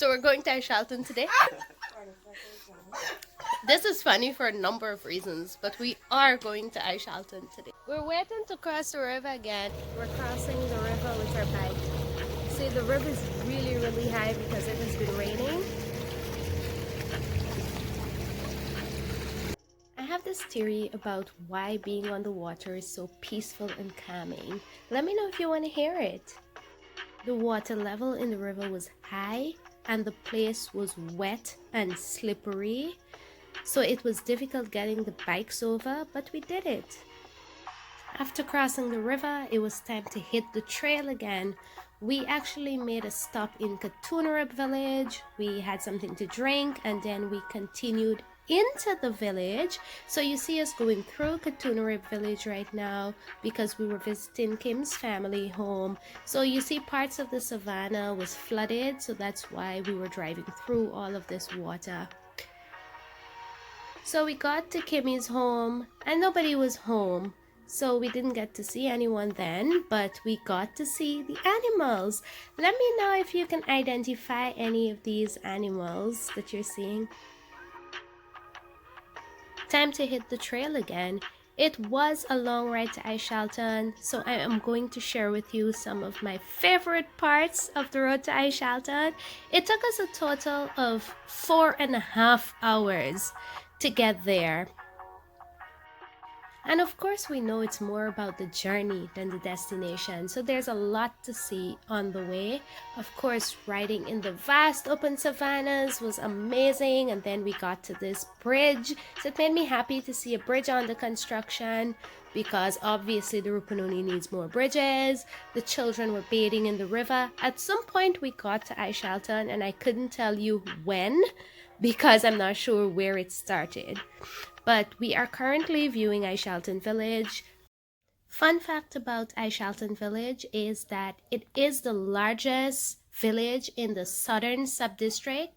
So we're going to Aishalton today. This is funny for a number of reasons, but we are going to Aishalton today. We're waiting to cross the river again. We're crossing the river with our bike. See, the river is really, really high because it has been raining. I have this theory about why being on the water is so peaceful and calming. Let me know if you want to hear it. The water level in the river was high and the place was wet and slippery, so it was difficult getting the bikes over, but we did it. After crossing the river, it was time to hit the trail again. We actually made a stop in Rupununi Village. We had something to drink and then we continued into the village. So you see us going through Rupununi Village right now because we were visiting Kim's family home. So you see parts of the savannah was flooded, so that's why we were driving through all of this water. So we got to Kimmy's home and nobody was home. So we didn't get to see anyone then, but we got to see the animals. Let me know if you can identify any of these animals that you're seeing. Time to hit the trail again. It was a long ride to Aishalton, so I am going to share with you some of my favorite parts of the road to Aishalton. It took us a total of 4.5 hours to get there. And of course, we know it's more about the journey than the destination. So there's a lot to see on the way. Of course, riding in the vast open savannas was amazing. And then we got to this bridge. So it made me happy to see a bridge under construction because obviously the Rupununi needs more bridges. The children were bathing in the river. At some point, we got to Aishalton and I couldn't tell you when because I'm not sure where it started. But we are currently viewing Aishalton Village. Fun fact about Aishalton Village is that it is the largest village in the southern subdistrict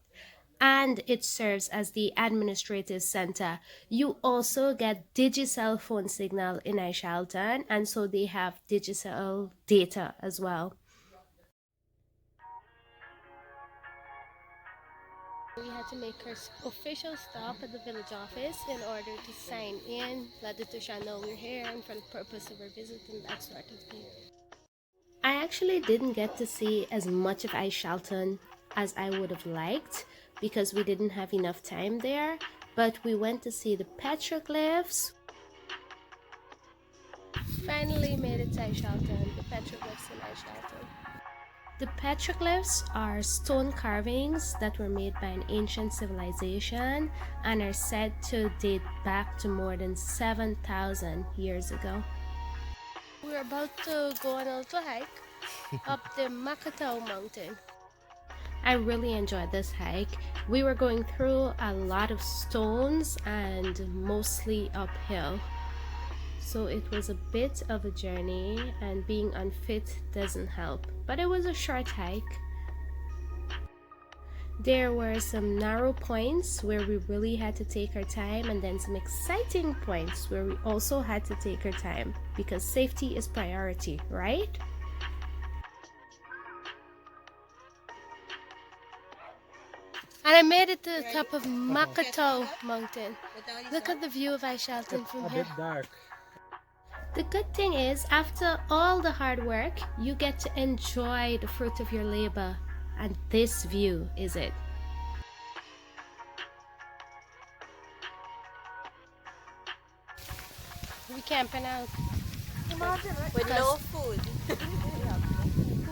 and it serves as the administrative center. You also get Digicel phone signal in Aishalton, and so they have Digicel data as well. We had to make our official stop at the village office in order to sign in, let the Tusha know we're here and for the purpose of our visit and that sort of thing. I actually didn't get to see as much of Aishalton as I would have liked because we didn't have enough time there, but we went to see the Petroglyphs. Finally made it to Aishalton, the Petroglyphs in Aishalton. The petroglyphs are stone carvings that were made by an ancient civilization and are said to date back to more than 7,000 years ago. We're about to go on a little hike up the Makatao mountain. I really enjoyed this hike. We were going through a lot of stones and mostly uphill. So it was a bit of a journey and being unfit doesn't help, but it was a short hike. There were some narrow points where we really had to take our time and then some exciting points where we also had to take our time because safety is priority, right? And I made it to the top of Makatao mountain. Look at the view of Aishalton from here. Dark. The good thing is, after all the hard work, you get to enjoy the fruit of your labor, and this view is it. We're camping out with no food.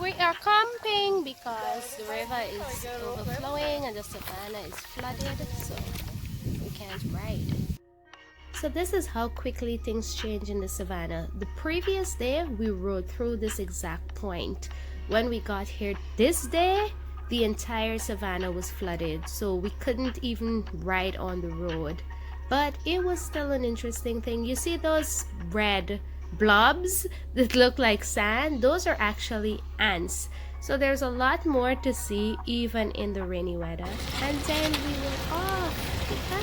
We are camping because the river is overflowing and the savannah is flooded, so we can't ride. So this is how quickly things change in the savannah. The previous day, we rode through this exact point. When we got here this day, the entire savannah was flooded, so we couldn't even ride on the road. But it was still an interesting thing. You see those red blobs that look like sand? Those are actually ants. So there's a lot more to see even in the rainy weather. And then we were off.